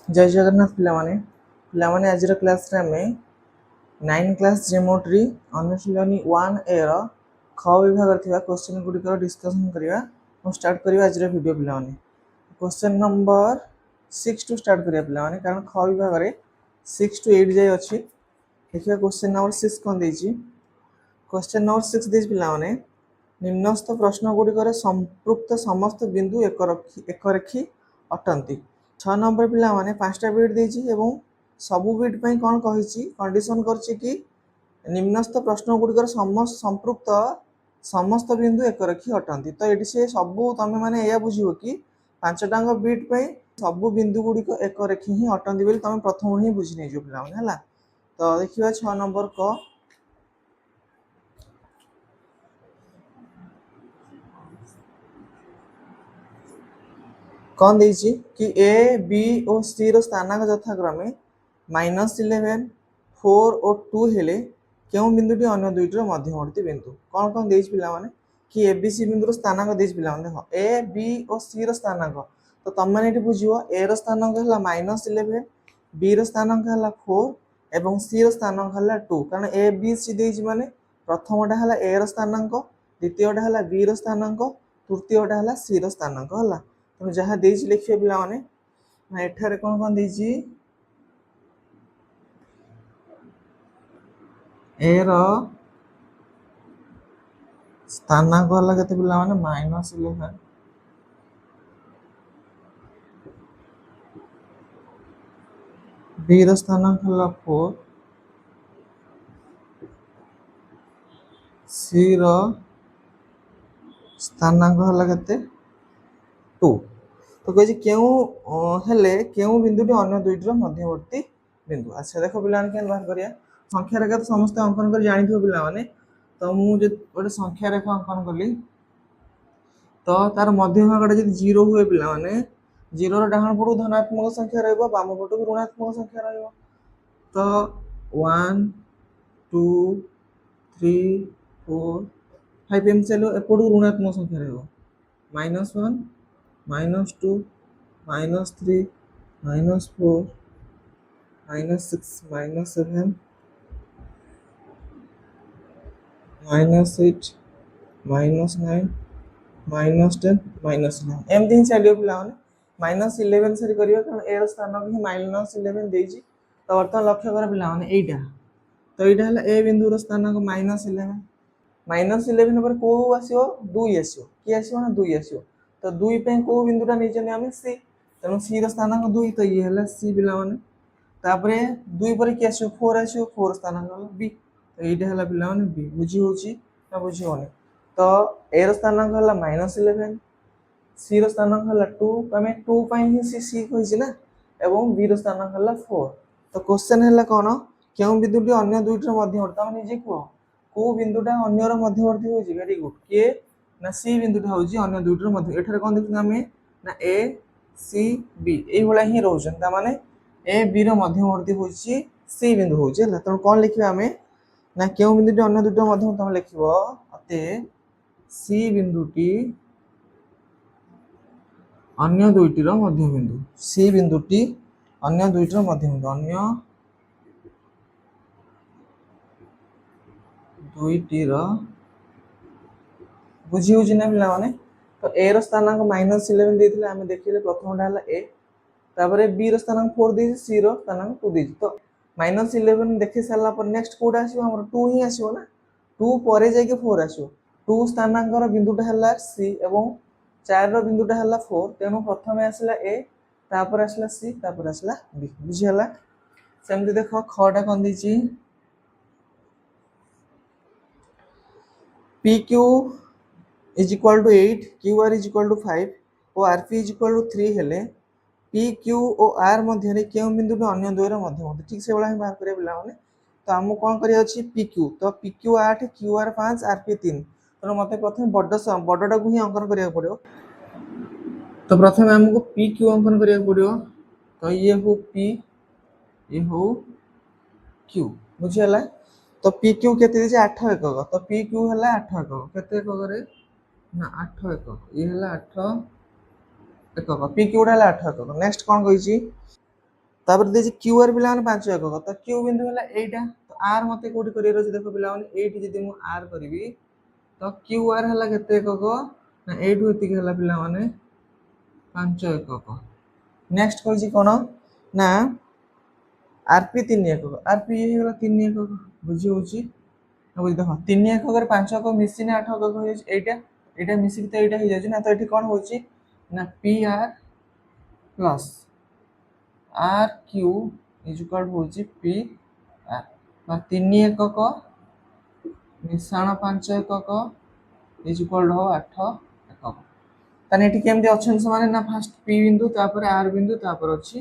जय जगन्नाथ पिलामाने आज क्लास रे आमे 9 क्लास ज्योमेट्री अनुशीलनी 1 ए रो ख विभाग थिबा क्वेश्चन गुडी डिस्कशन करिया हम स्टार्ट करिया आज वीडियो पिलामाने क्वेश्चन नंबर 6 टू स्टार्ट करिया पिलामाने कारण ख विभाग रे 6 टू 8 जाय अछि देखिया क्वेश्चन नंबर 6 कोन देछि क्वेश्चन नंबर 6 देछि पिलामाने निम्नस्थ प्रश्न गुडी संपृक्त समस्त बिंदु एक रेखी अटंती 6 नंबर पिला माने 5टा बिट देछि एवं सबु बिट पई कोन कहिछि कंडीशन करछि कि निम्नस्थ प्रश्न गुडी समस्त संपृक्त समस्त बिंदु एक रेखी अटंती तो एटी से सबु तमे माने एया बुझियो कि 5टांग बिट पई सबु बिंदु गुडी को एक रेखी ही अटंती बोली तमे प्रथम ही बुझि नै जो पिला माने हला तो देखिबा 6 नंबर को कौन देछि कि ए बी और सी रो स्थानांक यथाक्रमे -11 4 और 2 हेले केउ बिंदुटी अन्य दुईटर मध्यवर्ती बिंदु कौन कौन देछि पिला माने कि ए बी सी बिंदु रो स्थानांक देछि पिला माने देखो ए बी और सी रो स्थानांक तो तम माने एठी बुझियो ए रो स्थानांक हला -11 बी रो स्थानांक हला 4 एवं सी रो स्थानांक हला 2 कारण ए बी सी देछि माने प्रथमटा हला ए रो स्थानांक द्वितीयटा हला बी रो स्थानांक तृतीयटा हला सी रो स्थानांक हला तो जहाँ देछि लिखिए पिला माने ना एठारे कोन कोन देछि ए रो स्थानांक वाला केते पिला माने -11 बी रो स्थानांक हला 4 सी रो स्थानांक हला केते 2 तो कहि केउ हेले केउ बिंदुटी अन्य दुईटर मध्यवर्ती बिंदु अच्छा देखो पिला के बात करिया संख्या रेखा तो समस्त अंकन कर जानि थियो पिला माने तो मु जे ओटे संख्या रेखा अंकन करली तो तार मध्य भागटा जदि 0 हुए पिला माने 0 रो डाहण पटु धनात्मक संख्या रहबो बाम पटु ऋणात्मक संख्या रहबो तो 1 2 3 4 5 एम चलो एपटु ऋणात्मक संख्या रहबो -1 -2 -3 -4 -6 -7 -8 -9 -10 -11 एमती ही चलियो पिला माने -11 सरी करियो कारण ए रो स्थान भी -11 देछि तो वर्तमान लक्ष्य कर पिला माने एटा तो एटा हला ए बिंदु रो स्थान को -11 -11 पर को आसीओ 2 आसीओ की आसीओ ना 2 आसीओ तो 2 पे को बिंदुटा निचने हमें सी तेणु सी रो स्थानांक 2 तो ये हला सी पिला माने तापरे 2 पर की आसीओ 4 आसीओ 4 स्थानांक हला बी तो एटा हला पिला माने बी बुझी होची ना बुझी होने तो ए रो स्थानांक हला -11 सी रो स्थानांक हला 2 तमे 2 पई ही सी कहिछि ना एवं बी रो स्थानांक हला 4 तो क्वेश्चन हला कोन केउ बिंदुटी अन्य दुईटर मध्यवर्ती तमे निजे को बिंदुटा अन्य रो मध्यवर्ती होछि वेरी गुड के ना सी बिंदुटा होछि अन्य दुईटर मध्य एठारे कोन देखु हमें ना ए सी बी एई भला ही रहउछन ता माने ए बी रो मध्यवर्ती होछि सी बिंदु होछि हला त कोन लिखिबा हमें ना केउ बिंदुटी अन्य दुईटर मध्यवर्ती तमे लिखिबो अते सी बिंदुटी अन्य दुईटीर मध्य बिंदु सी बिंदुटी अन्य दुईटीर मध्य बिंदु अन्य दुईटीर बुझी होछि ना पिला माने तो ए रो स्थानांक -11 देथिले हमें देखिले प्रथमटा हला ए तापरे बी रो स्थानांक 4 देछि सी रो स्थानांक 2 देछि तो -11 देखि साला पर नेक्स्ट कोड आसीबो हमर 2 ही आसीबो ना 2 परे जाय के 4 आसीबो 2 स्थानांक रो बिंदुटा हला सी एवं 4 रो बिंदुटा हला 4 तेनु प्रथमे आसला ए तापर आसला सी तापर आसला बी बुझी हला सेमति देखो खटा कोन दिछि PQ is equal to 8 QR is equal to 5 और RP is equal to 3 हेले PQ और R मध्य रे केउ बिंदु पे अन्य दुईर मध्यवर्ती ठीक से बला हम बात करे पिला माने तो हम कोन करिया अछि PQ तो PQ 8 QR 5 RP 3 तो मते प्रथम बडटा को ही अंकन करिया पड़ियो तो प्रथम हमको PQ अंकन करिया पड़ियो तो ये हो P ये हो Q बुझियला तो PQ केते दिजे 8 एकक तो PQ हला 8 एकक केते एकक रे ना 8 एकक ये हला 8 एकक PQ हला 8 एकक नेक्स्ट कोन कहिची तापर देछि क्यू आर पिला 5 एकक तो क्यू बिंदु होला एटा तो आर मते कोठी करियर अछि देखो पिला एठी जदि मु आर करबी तो क्यू आर होला केते एकक ना एठु एति होला पिला 5 एकक नेक्स्ट कहछि कोन ना आरपी 3 एकक आरपी ये होला 3 एकक बुझी होछि बुझी देखो 3 एकक रे 5 एकक मिसिने 8 एकक हो जाछि एटा एटा मिसिक तो एटा हो जाछि ना तो एठी कोन होछि ना P R plus R Q is equal होछि पी आर बा 3 एकक मिश्रण 5 एकक इज इक्वल हो 8 एकक ताने एठी केमदि ऑप्शन समान ना फर्स्ट पी बिंदु तापर आर बिंदु तापर अछि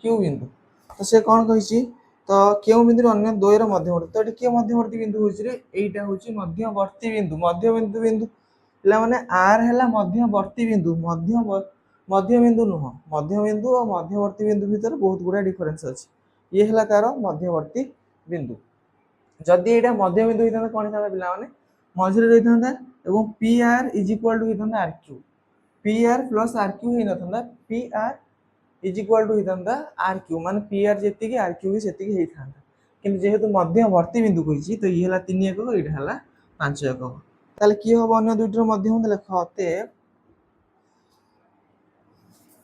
क्यू बिंदु तो से कोन कहिछि तो क्यू बिंदु अन्य द्वयर मध्यवर्ती तो एठी के मध्यवर्ती बिंदु होछि रे एटा होछि मध्यवर्ती बिंदु बिंदु ला माने आर हैला मध्यवर्ती बिंदु मध्य बिंदु नुह मध्य बिंदु और मध्यवर्ती बिंदु भीतर बहुत गुडा डिफरेंस अछि ये हैला तार मध्यवर्ती बिंदु जदि एटा मध्य बिंदु हितांता कोन हितांता पिला माने मझिरे रहितांता एवं P R is equal to हितांता R Q P R plus R Q हि नथांता P R is equal to हितांता आर क्यू माने पी आर जेति कि आर क्यू भी सेति कि हेइथांता किंतु जेहेतु मध्यवर्ती बिंदु कहिछि तो ये हैला 3 एकक एटा हैला 5 एकक ताले की हबो अन्य दुइटर मध्य बिंदु लेखते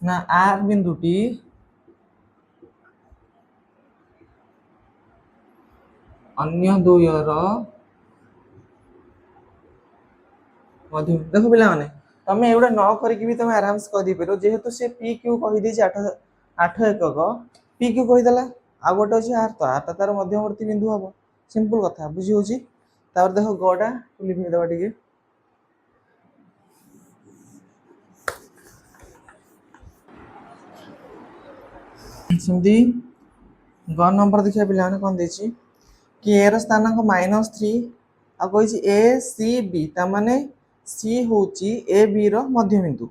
ना आर बिंदुटी अन्य दुइयर मध्य देखो पिला माने तमे एउडा न करिकि भी तमे आराम से कहि दी पेरो जेहेतु से पी क्यू कहि दै 8 एकक पी क्यू कहि देला आ गोटे अछि आर तो तार मध्यवर्ती बिंदु हबो सिंपल कथा बुझी होछि तापर देखो गडा लिख देबा ठीक सिंधी ग नंबर देखिया पिला ने कोन देछि कि ए रो स्थानांक -3 आ कहिछि ए सी बी ता माने सी होछि ए बी रो मध्य बिंदु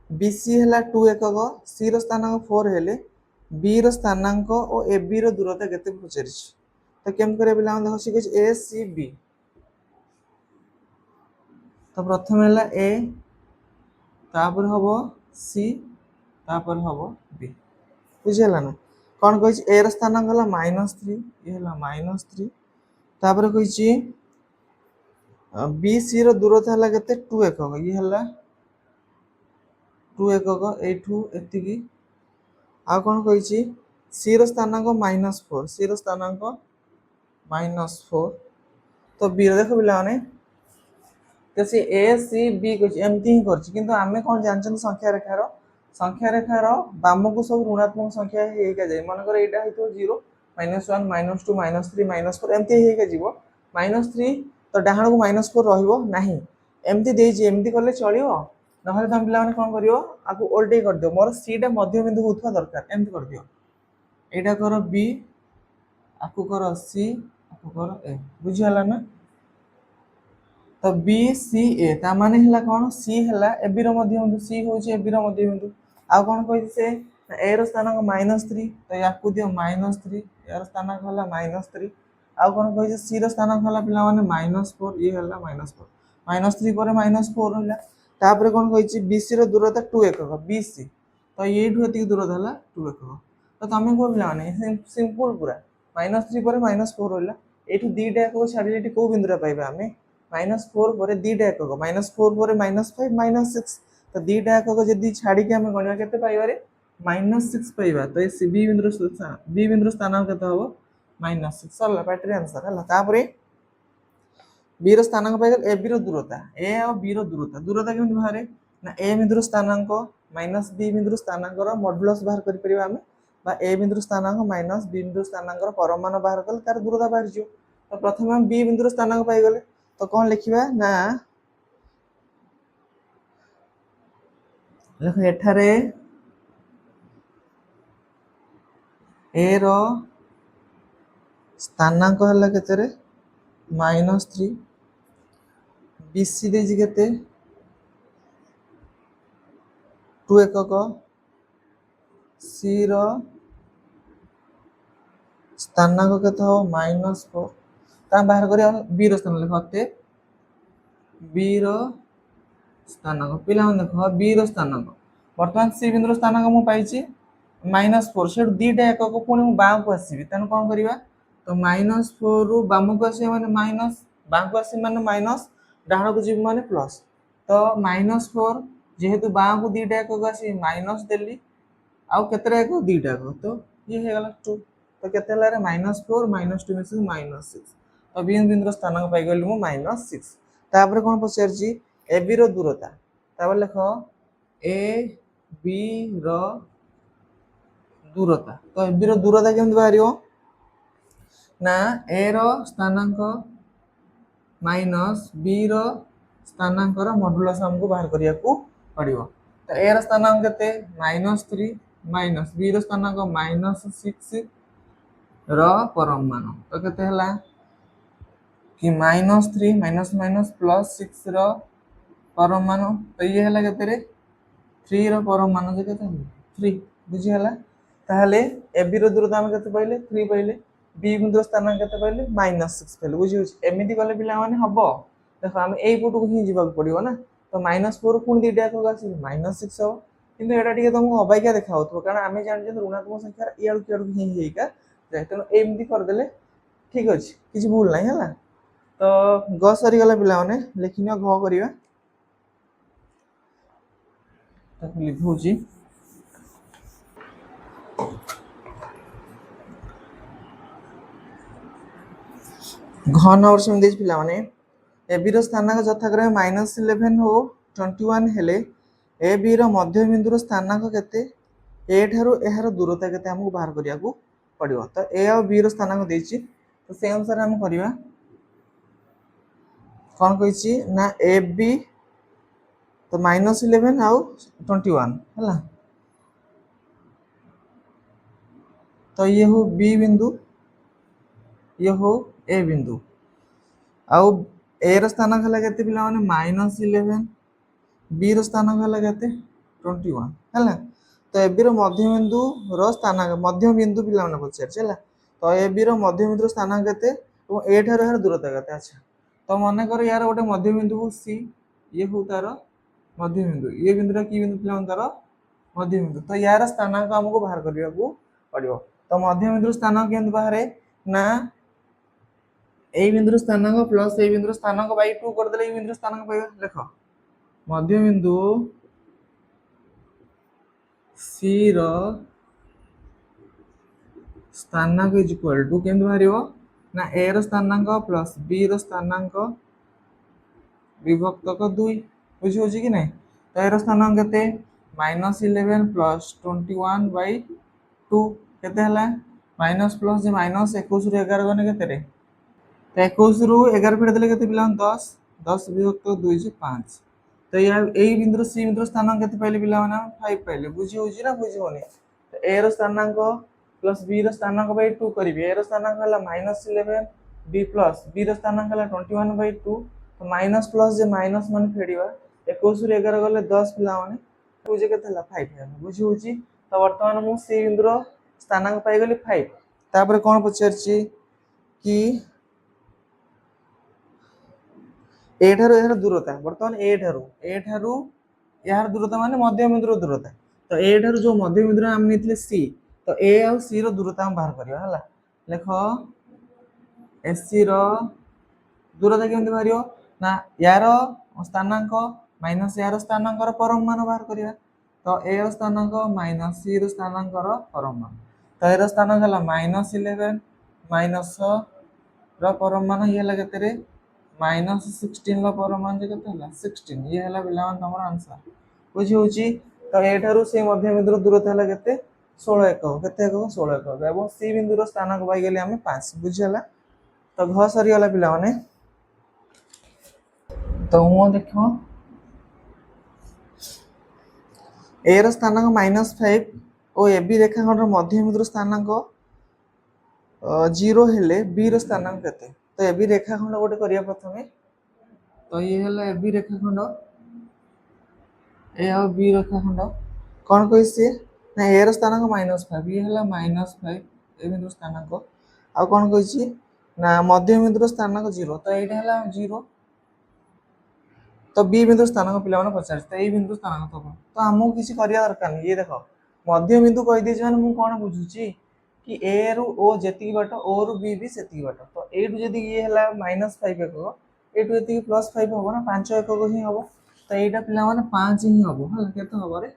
बी सी हैला 2 एकक सी रो स्थानांक 4 हेले बी रो स्थानांक और ए बी रो दूरता केते पचरिछि तो केम करे पिला देखो सी कहिछि ए सी बी तो प्रथम हैला ए तापर हबो सी तापर हबो बी बुझिला ना कोन कहिछि ए रो स्थानांक हला -3 ये हला -3 तापर कहिछि बी सी रो दूरता हला केते 2 एकक ये हला 2 एकक एठू एतिकी आ कोन कहिछि सी रो स्थानांक -4 सी रो स्थानांक -4 तो बी रो देखो पिला माने तो सी ए सी बी कहिछि एमती ही करछि किंतु आमे कोन जानछन संख्या रेखार बाम को सब ऋणात्मक संख्या हेका जाय मन कर एटा हेतो 0 -1 -2 -3 -4 एमती हेका जीवो -3 तो डाहाण को -4 रहिबो नाही एमती देछि एमती करले चलियो नहले तम पिला माने कोन करियो आकु उल्टे कर दियो मोर सी टा मध्य बिंदु होथवा दरकार एमती कर दियो एटा करो बी आकु करो सी आकु करो ए बुझी हला ना तो बी सी ए ता माने हला कोन सी हला ए बी रो मध्य बिंदु सी होछि ए बी रो मध्य बिंदु आ कोन कहि से ए रो स्थानांक -3 तो याकु दियो -3 यार स्थानांक हला -3 आ कोन कहि सी रो स्थानांक हला पिला माने -4 ये हला -4 -3 पर -4 हला तापर कोन कहि बी सी रो दूरता 2 एकक बी सी तो एठु एति दूरता हला 2 एकक तो तमे को पिला माने सिंपल पूरा -3 पर -4 हला एठु दीटा एकक छाडी एठी को बिंदु रे पाइबा हमें -4 पर दीटा एकक -4 पर -5 -6 तो दीटा एकक जदी छाडी के हम गणना केते पाइबा रे -6 पाइबा तो ए बी बिंदु स्थानांक केते हबो -6 सरला बैटरी आंसर हला तापरे बी रो स्थानांक पाइगल ए बी रो दूरता ए और बी रो दूरता केमि बाहरे ना ए बिंदु स्थानांक माइनस बी बिंदु स्थानांक रो मॉडुलस बाहर करि परिबा हम बा ए बिंदु स्थानांक माइनस बी बिंदु स्थानांक रो परमाणु बाहर कल तार दूरता बाहर जियो तो प्रथम हम बी बिंदु स्थानांक पाइ गले तो कोन लिखिबा ना देखो एठारे ए रो स्थानांक हला केते रे -3 बीसी देजी केते 2 एकक सी रो स्थानांक केते हो -4 ता बाहर करिया बी रो स्थानांक लिखते बी रो स्थानांक पिला देखो बी रो स्थानांक वर्तमान सी बिंदु स्थानांक मु पाइछि -4 से दीटा एकक पुणी बाँ को आसबि तेणु कौन करवा तो -4 रु बाम को आस माने माइनस बाँ को आस माने माइनस डाण को जी माने प्लस तो -4 जेहेतु बाँ को दीटा एकक आस माइनस देली आउ केतरा एकक दीटा एकक तो ये हो गला 2 तो केते हला रे -4 -2 मिसे -6 तो बी बिंदु स्थानांक पाई गली मु -6 तापर कोन पचार जी ए बी रो दूरता तापर लिखो ए बी रो दूरता तो ए बी रो दूरता केमति बाहरियो ना ए रो स्थानांक माइनस बी रो स्थानांक रो मॉडुलस हमको बाहर करिया को पड़ियो तो ए रो स्थानांक केते -3 माइनस बी रो स्थानांक -6 रो परम मान तो केते हला कि -3 माइनस माइनस +6 रो परम मान तो ये हला केते रे 3 रो परम मान जे केते 3 बुझी हला ताहले ए बी रो दूरता हम केते पाइले 3 पाइले बी बिंदु स्थानांक केते पाइले -6 पाइले बुझी होछ एमिति गले पिला माने हबो देखो हम एई पुटु को ही जीवा पड़ियो ना तो -4 पुणी दीटा को आसी -6 हो किंतु एटा टिके तुमको अबाइका देखा होतो कारण आमे जान जे ऋणात्मक संख्या इयाडू कियाडू ही हेइका जेतन एमिति कर देले ठीक अछि किछि भूल नै हला तो ग सरी गला पिला माने लेखिनो घ करिवा ताको लिखौची घ नंबर से देज पिला माने ए बी रो स्थानांक यथाक्रमे -11 हो 21 हेले ए बी रो मध्य बिंदु रो स्थानांक केते ए ठारो एहार दूरता केते हमको बाहर करिया को पड़ियो तो ए और बी रो स्थानांक देछि तो से अनुसार हम करिवा कौन कहिछि ना ए बी तो -11 आउ 21 हला तो ये हो बी बिंदु ये हो ए बिंदु आउ ए रो स्थानांक हला केते पिला माने -11 बी रो स्थानांक हला केते 21 हला तो ए बी रो मध्य बिंदु रो स्थानांक मध्य बिंदु पिला माने पचार छला तो ए बी रो मध्य बिंदु रो स्थानांक केते और ए ठारो हर दूरता केते अच्छा तो माने कर यार गोटे मध्य बिंदु हो सी ये हो तार मध्य बिंदु ये बिंदुरा की बिंदु पिला तार मध्य बिंदु तो यार स्थानांक हमको बाहर करिया को पड़ियो तो मध्य बिंदु स्थानांक केंत बाहरे ना ए बिंदु स्थानांक प्लस ए बिंदु स्थानांक बाय 2 कर देले ए बिंदु स्थानांक पाइबा देखो मध्य बिंदु सी रो स्थानांक इज इक्वल टू केंत बाहरियो ना ए रो स्थानांक प्लस बी रो स्थानांक विभक्त को 2 बुझी होची कि नै तो ए रो स्थानांक केते -11 प्लस 21 बाय 2 केते हला माइनस प्लस जे माइनस 21 रु 11 गने केते रे तो 21 रु 11 फेड देले केते पिला 10 10 विभक्त 2 जे 5 तो या ए बिंदु सी बिंदु स्थानांक केते पाइले पिला माने 5 पाइले बुझी होची ना बुझी होनी तो ए रो स्थानांक प्लस बी रो स्थानांक बाय 2 करिवे ए रो स्थानांक हला -11 बी प्लस बी रो स्थानांक हला 21 बाय 2 तो माइनस प्लस जे माइनस माने फेडिवा 21 रु 11 गले 10 पिला माने बुझे केते हला 5 है बुझी होची तो वर्तमान मु सी बिंदु रो स्थानांक पाई गली 5 तापर कोन पचरची कि ए ठारो यार दूरता वर्तमान ए ठारो यार दूरता माने मध्य बिंदु रो दूरता तो ए ठारो जो मध्य बिंदु हम नेथिले सी तो ए और सी रो दूरता हम बाहर करियो हला देखो एसी रो दूरता केमति बाहरियो ना यार स्थानांक माइनस यार स्थानांक रो परम मान बाहर करिया तो ए रो स्थानांक माइनस सी रो स्थानांक रो परम मान तो ए रो स्थानांक हला -11 माइनस रो परम मान ये हला केते रे -16 रो परम मान जे केते हला 16 ये हला बिलावन हमर आंसर बुझी होची तो ए ठारो से मध्य बिंदु रो दूरता हला केते 16 एकक केते एकक 16 एकक एवं सी बिंदु रो स्थानांक पाई गेले हमें 5 बुझी हला तो घ सरी वाला पिला माने तो हूँ देखो ए रो स्थानांक -5 और ए बी रेखाखंड रो मध्य बिंदु रो स्थानांक 0 हेले बी रो स्थानांक केते तो ए बी रेखाखंड गोटे करिया प्रथमे तो ये हला ए बी रेखाखंड ए और बी रेखाखंड कोन कहि से ना ए रो स्थानांक -5 ये हला -5 ए बिंदु स्थानांक आ कोन कहि छी ना मध्य बिंदु रो स्थानांक 0 तो एटा हला 0 तो बी बिंदु स्थानांक पिला माने 50 तो ए बिंदु स्थानांक तो हमहु किछि करिया दरकार नहीं ये देखो मध्य बिंदु कहि देछि माने मु कोन बुझुची कि ए रु ओ जेति बाट ओ रु बी भी सेति बाट तो एटु जदी ये हला -5 एकक एटु एति +5 होबो ना 5 एकक ही होबो तो एटा पिला माने 5 ही होबो हला केते होबो रे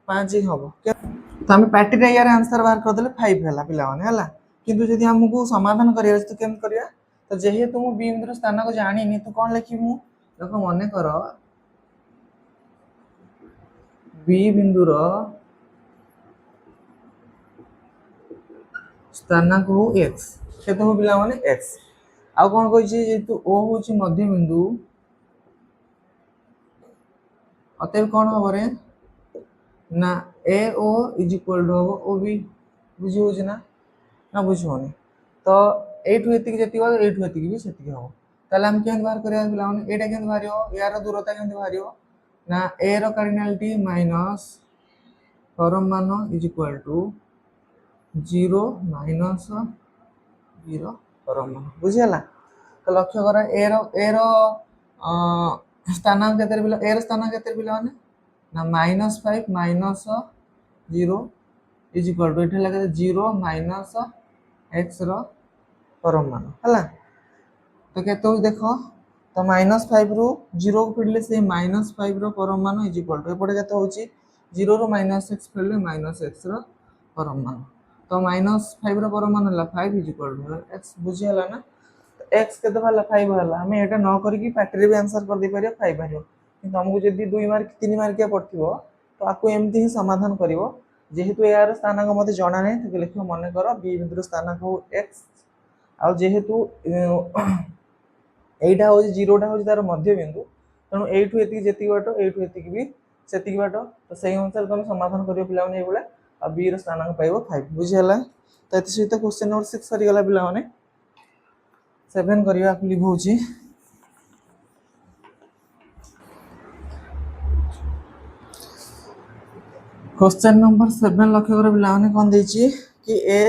5 ही होबो तो हम पैटी रे यार आंसर बाहर कर देले 5 हला पिला माने हला किंतु जदी हमकु समाधान करिया तो केम करिया तो जेहेतु मु बी बिंदु स्थान को जानि नि तो कोन लिखि मु देखो मने करो बी बिंदु रो स्थानांक हो x केते हो पिला माने x आ कोन कहै छी जेतु o होची मध्य बिंदु अतएव कोन हो रे ना a o is equal to हो o b बुझी हो ना ना बुझी होनी तो एठु एतिक जेति हो एठु एतिक भी सेति हो ताले हम केन बाहर करिया पिला माने एटा केन बाहरियो यार दूरता केन बाहरियो ना a रो कार्डिनलिटी माइनस परम मान इज इक्वल टू 0 माइनस 0 परम मान बुझियला तो लक्ष्य कर ए रो स्थानांक केते बिला ए रो स्थानांक केते बिला माने ना -5 माइनस 0 इज इक्वल टू एठे लगे 0 माइनस x रो परम मान हला तो केते हो देखो तो -5 रु 0 को फिडले से -5 रो परम मान इज इक्वल टू एपटे केते होची 0 रो -x फिडले -x रो परम मान तो -5 रो परम मान हला 5 इज इक्वल टू x बुझी हला ना तो x केते भला 5 हला हम एटा न करी की पैटरी भी आंसर कर दे परियो 5 भारियो किंतु हमकु जदी 2 मार्क 3 मार्क या पड़थिबो तो आकु एमती ही समाधान करिवो जेहेतु यार स्थानांक मते जणा नै तो लिखियो मने करो b बिंदु स्थानांक हो x आ जेहेतु एटा हो 0 टा हो तार मध्य बिंदु तनो एठु एति जेति बाट एठु एति भी सेति बाट तो सही अनुसार तुम समाधान करियो पिला माने एबोला आ b रो स्थानांक पाइबो 5 बुझी हला तो एति सहित क्वेश्चन नंबर 6 सरी गला पिला माने 7 करिया क्लिक होची क्वेश्चन नंबर 7 लक्ष्य कर पिला माने कोन देची कि a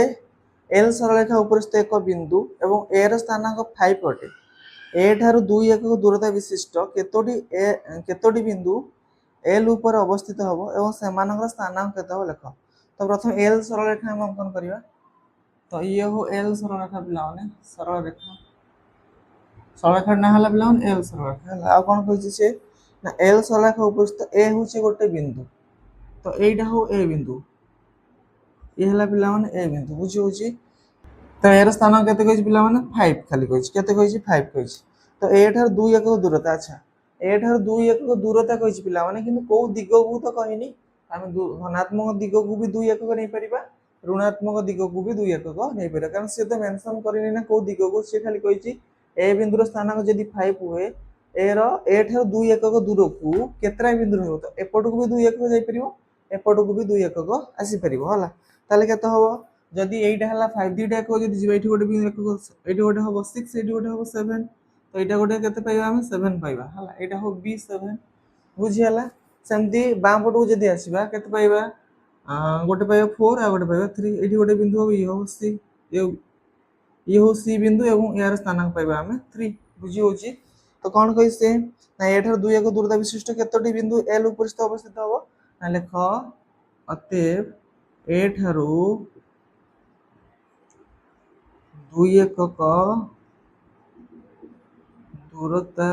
l सरलरेखा ऊपर स्थित एक बिंदु एवं a रो स्थानांक 5 अटे a ठारू 2 एकक दूरता विशिष्ट केतोटी बिंदु l ऊपर अवस्थित हबो एवं सेमानकर स्थानांक केते हो लेख तो प्रथम l सरलरेखा हम अंकन करिवा तो ये हो l सरलरेखा पिला माने सरलरेखा ना हला पिला माने l सरलरेखा हला आ कोन कहै छै ना l सरलरेखा ऊपर स्थित a होचे गोटे बिंदु तो एटा हो a बिंदु ये हला पिला माने a बिंदु बुझी होची तो एरो स्थानांक केते कहै पिला माने 5 खाली कहै केते कहै 5 कहै तो a ठार 2 एकक दूरता अच्छा a ठार 2 एकक दूरता कहै पिला माने किंतु को दिगो को तो कहनी हम धनात्मक दिगो को भी 2 एकक नै परिबा ऋणात्मक दिगो को भी 2 एकक नै परिबा कारण से तो मेंशन करनी ना को दिगो को से खाली कहै a बिंदु रो स्थानांक जदी 5 हुए a रो a ठार 2 एकक दूर को केतरा बिंदु हो तो एपट को भी 2 एकक जाई परिबो एपट को भी 2 एकक आसी परिबो हला ताले केते होबो जदी एटा हला 5 दिटा को जदी जिबा एठी गोटे बिंदु एकक एठी गोटे होबो 6 एठी गोटे होबो 7 तो एटा गोटे केते पाइबा हम 7 पाइबा हला एटा हो b7 बुझी हला सेमती बाम पट को जदी आसीबा केते पाइबा गोटे पाइबा 4 आ गोटे पाइबा 3 एठी गोटे बिंदु हो ये हो c ये हो c बिंदु एवं यार स्थानांक पाइबा हम 3 बुझी होची तो कोन कहि से ना एठार 2 एकक दूरता विशिष्ट केतोटी बिंदु l ऊपर स्थित अवस्थित होबो ना लेख अतएव a ठारू 2 एकक दूरता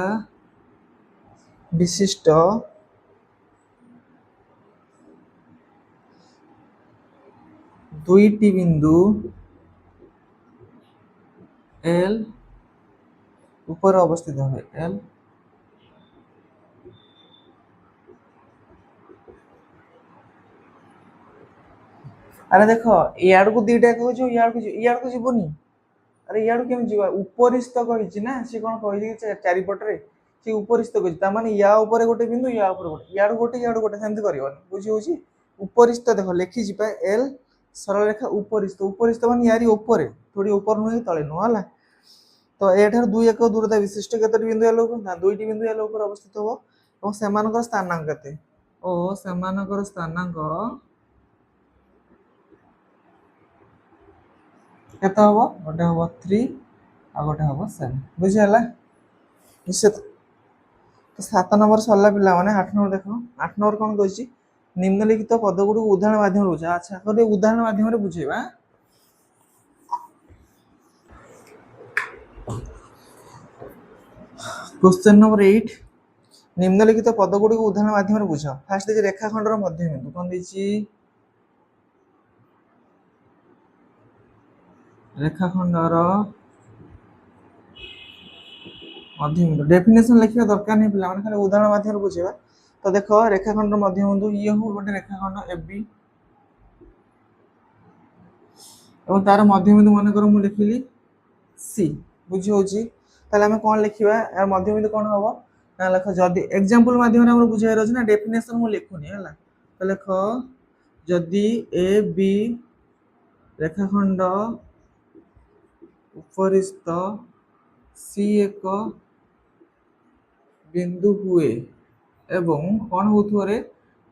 विशिष्ट दुईटी बिंदु l ऊपर अवस्थित है l अरे देखो याड को दीटा को जो याड को जीवनी अरे याड केम जीवा उपरिस्थ कहिछि ना से कोन कहि दी चारि पट रे से उपरिस्थ कहिछि त माने या ऊपर गोटे बिंदु या ऊपर गोटे याड गोटे सेमति करिवनी बुझी होछि उपरिस्थ देखो लिखि जिपा l सरल रेखा उपरिस्थ माने यारी ऊपर थोड़ी ऊपर नुहे तळे नु हला तो एठार 2 एकक दूरता विशिष्ट केतोटी बिंदु या लोक ना दुईटी बिंदु या ऊपर अवस्थित हो और सेमानकर स्थानांक केते ओ सेमानकर स्थानांक केते हबो गोटे हबो 3 आ गोटे हबो 7 बुझी हला निश्चित तो 7 नंबर सरला पिला माने 8 नंबर देखो 8 नंबर कोन कहछि निम्नलिखित पदगुड़ी उदाहरण माध्यम बुझा। अच्छा गोटे उदाहरण माध्यम बुझेगा। क्वेश्चन नंबर 8 निम्नलिखित पदगुड़ी उदाहरण माध्यम बुझ। फास्ट रेखाखंडर मध्यबिंदु कौन देछि रेखाखंडर मध्यबिंदु डेफिनेशन लिखा दरकार नहीं पिला खाली उदाहरण माध्यम बुझेगा। तो देख रेखाखंड मध्यबिंदु ये हो गोटे रेखाखंड एबी और तार मध्यबिंदु मन कर मुझे लिखिली सी बुझी होची ताले हमें कौन लिखिबा यार मध्यबिंदु कौन हबो ना लिख जदी एग्जांपल माध्यम रे हम बुझाइ रहछ ना डेफिनेशन मु लिखुनी हला तो लिख जदी ए बी रेखाखंड उपरिस्थ सी एक बिंदु हुए एवं कौन होथुआ रे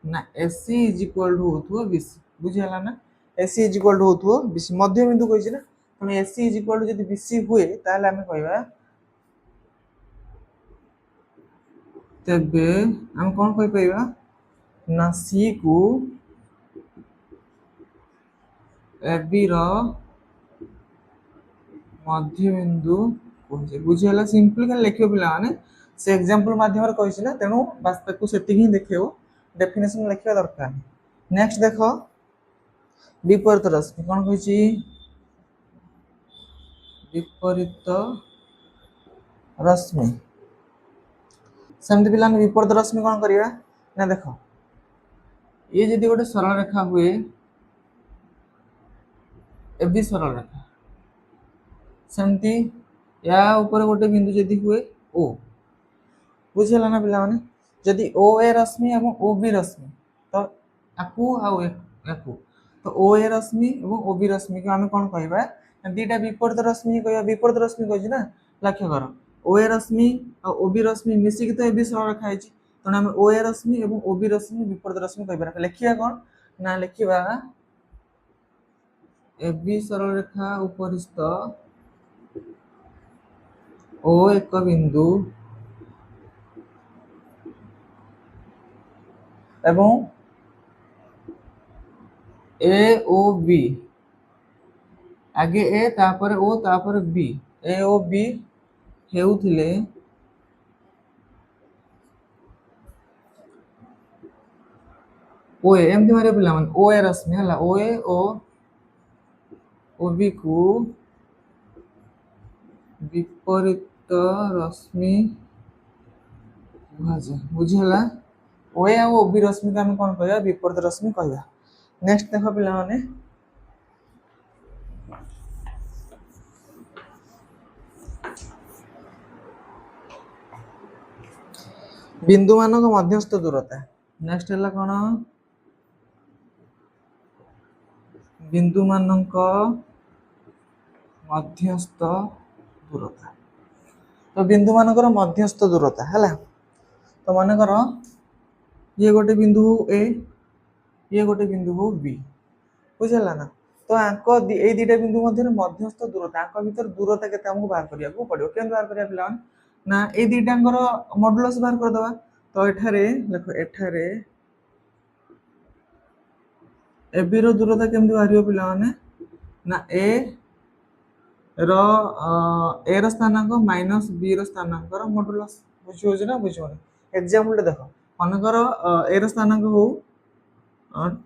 ना एसी इज इक्वल टू होथुआ बीसी बुझी हला ना एसी इज इक्वल टू होथुआ बीसी मध्यबिंदु कहिछि ना तने एसी इज इक्वल टू जदी बीसी हुए ताले हमें कहबा तेबे हम कौन कहि पाइबा ना सी को एबी रो मध्यबिंदु कहि बुझी हला सिंपल खाली लिखियो पिला माने से एग्जांपल माध्यम रे कहिछि ना तेनु वास्तव को सेति ही देखियो डेफिनेशन लिखिया दरकार। नेक्स्ट देखो विपरीत रश्मि कौन कहिछि विपरीत रश्मि सेमति पिला विपरीत रश्मि कौन करिया ना देखो ये जदी गोटे सरल रेखा हुए एबी सरल रेखा सेमति या ऊपर गोटे बिंदु जदी हुए ओ बुझिला ना पिला माने जदी ओ ए रश्मि एवं ओ बी रश्मि तो आकु आ याकु तो ओ ए रश्मि एवं ओ बी रश्मि को हम कोन कहबा दीटा विपरीत रश्मि कहबा विपरीत रश्मि कहछि ना लक्ष्य कर ओ ए रश्मि और ओ बी रश्मि मिसी के तो ए बी सरल रेखा आइछि तो हम ओ ए रश्मि एवं ओ बी रश्मि विपरीत रश्मि कहबा लिखिया कोन ना लिखिबा ए बी सरल रेखा उपरिस्थ ओ एक बिंदु एवं ए ओ बी आगे ए तापर ओ तापर बी ए ओ बी हेउथिले ओ एमती मारे पिला मन ओ ए रश्मि हला ओ ए ओ बी को विपरीत रश्मि बुझिला ओ ए ओ बी रश्मि का हम कोन कहया विपरीत रश्मि कहया। नेक्स्ट देखो पिला माने बिंदु मानक मध्यस्थ दूरता नेक्स्ट हला कोन बिंदु मानक मध्यस्थ दूरता तो बिंदु मानकर मध्यस्थ दूरता हला तो मन कर ये गोटे बिंदु हो ए ये गोटे बिंदु हो बी बुझला ना तो आंको ए दीटा बिंदु मध्य मध्यस्थ दूरता आंको भीतर दूरता केते हमको बाहर करिया को पड़ियो केन बाहर करिया पिला ना ए दीटांगर मॉडुलस बाहर कर दवा तो एठारे देखो एठारे ए बी रो दूरता केमति बाहरियो पिला माने ना ए रो स्थानांक माइनस बी रो स्थानांक रो मॉडुलस बुझियो जे ना बुझियो एग्जांपल देखो मनकर ए रो स्थानांक हो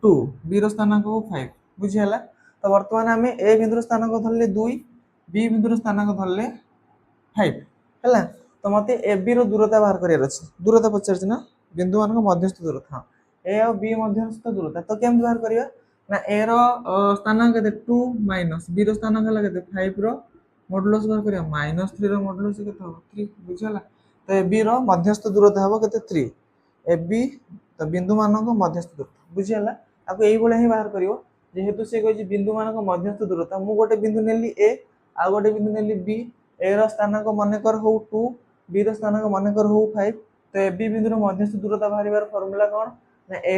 2 बी रो स्थानांक हो 5 बुझिहला तो वर्तमान आमे ए बिंदु रो स्थानांक धरले 2 बी बिंदु रो स्थानांक धरले 5 हला तो मते ए बी रो दूरता बाहर करियर अछि दूरता पचार ना बिंदु मानक मध्यस्थ दूरता ए और बी मध्यस्थ दूरता तो केम बाहर करिया ना ए रो स्थानांक केते 2 माइनस बी रो स्थानांक केते 5 रो मॉडुलस बाहर करिया -3 रो मॉडुलस केते हो 3 बुझला तो ए बी रो मध्यस्थ दूरता हबो केते 3 ए बी तो बिंदु मानक मध्यस्थ दूरता बुझला आपको एई बोले ही बाहर करियो जेहेतु से कहै बिंदु मानक मध्यस्थ दूरता मु गोटे बिंदु नेली ए आ गोटे बिंदु नेली बी ए रो स्थानांक मानेकर हो 2 बी रो स्थानांक मानेकर हो 5 तो ए बी बिंदु रो मध्यस्थ दूरता बाहरिबार फार्मूला कोन ना ए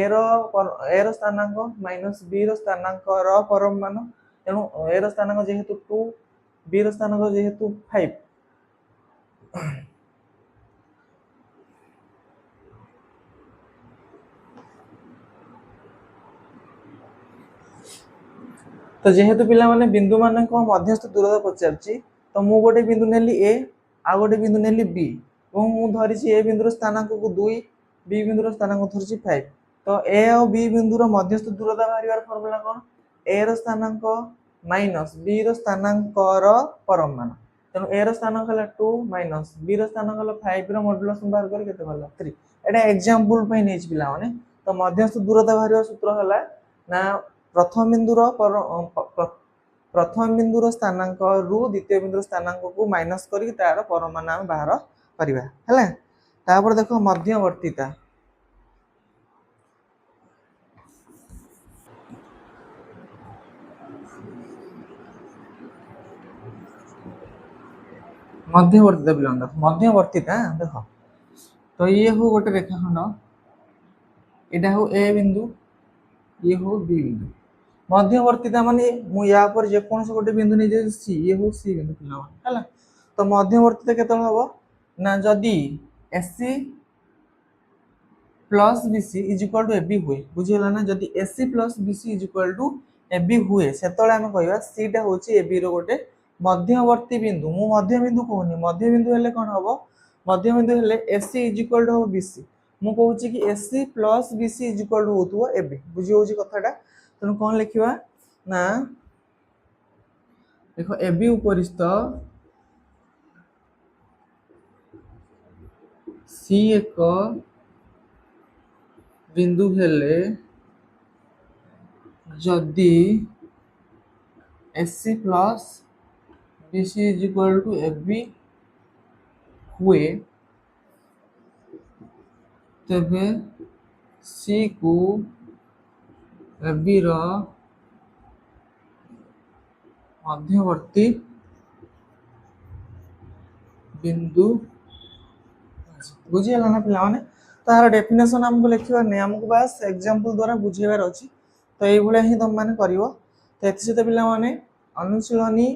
रो स्थानांक माइनस बी रो स्थानांक रो परम मान तेनु ए रो स्थानांक जेहेतु 2 बी रो स्थानांक जेहेतु 5 तो जेहेतु पिला माने बिंदु मान मध्यस्थ दूरता पचार तो मु गोटे बिंदु नेली ए आ गोटे बिंदु नेली बी और मु धरी ए बिंदुर स्थानांक को 2 बी बिंदुर स्थानांक धरछि 5 तो ए और बी बिंदुर मध्यस्थ दूरता बाहर फॉर्मूला कौन ए रो स्थानांक माइनस बी रो स्थानांक रो परम मान तेणु ए रो स्थानांक है 2 माइनस बी रो स्थानांक है 5 रो मॉड्यूलस बाहर कर केते भला 3 एटा एग्जांपल पे नेच पिला माने तो मध्यस्थ दूरता बाहर सूत्र हला ना प्रथम बिंदुर प्रथम बिंदुर स्थानांक रु द्वितीय बिंदुर स्थानांक को माइनस करके तार परम मान हम बाहर करबा हला तापर देखो मध्यवर्तीता मध्यवर्तीता बिलंद मध्यवर्तीता देखो तो ये हो गोटे रेखाखंड एटा हो ए बिंदु ये हो बी बिंदु मध्यवर्तीता माने मु या पर जे कोन से गोटे बिंदु नै जे सी ये हो सी बिंदु पिला हला तो मध्यवर्तीता केतल हबो ना जदी AC plus BC is equal to AB हुए बुझिला ना जदी AC plus BC is equal to AB हुए सेतले हम कहबा सी टा होची एबी रो गोटे मध्यवर्ती बिंदु मु मध्य बिंदु कहूनी मध्य बिंदु हेले कोन हबो मध्य बिंदु हेले AC is equal to BC मु कहूची कि AC plus BC is equal to होतुवा एबी बुझि होची कथाटा तनु कोन लिखिबा ना देखो एबी उपरिस्थ सी एक बिंदु हेले जदी AC plus BC is equal to AB हुए तबे सी को एबी रो मध्यवर्ती बिंदु बुझिला ना पिला माने तार डेफिनेशन हमको लिखिबार नै हमको बस एग्जांपल द्वारा बुझेबार अछि तो एई भले ही तुम माने करिवो तो एथि सहित पिला माने अनुशीलनी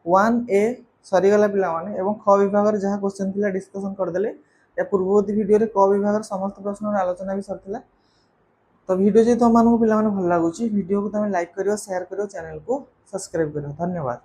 1A सरी गला पिला माने एवं ख विभाग रे जहा क्वेश्चन थिला डिस्कशन कर देले या पूर्ववर्ती वीडियो रे क विभाग रे समस्त प्रश्न रे आलोचना भी सरथिला तो वीडियो जे तुम मानको पिला माने भल लागुची वीडियो को तुम लाइक करियो शेयर करियो चैनल को सब्सक्राइब करियो धन्यवाद।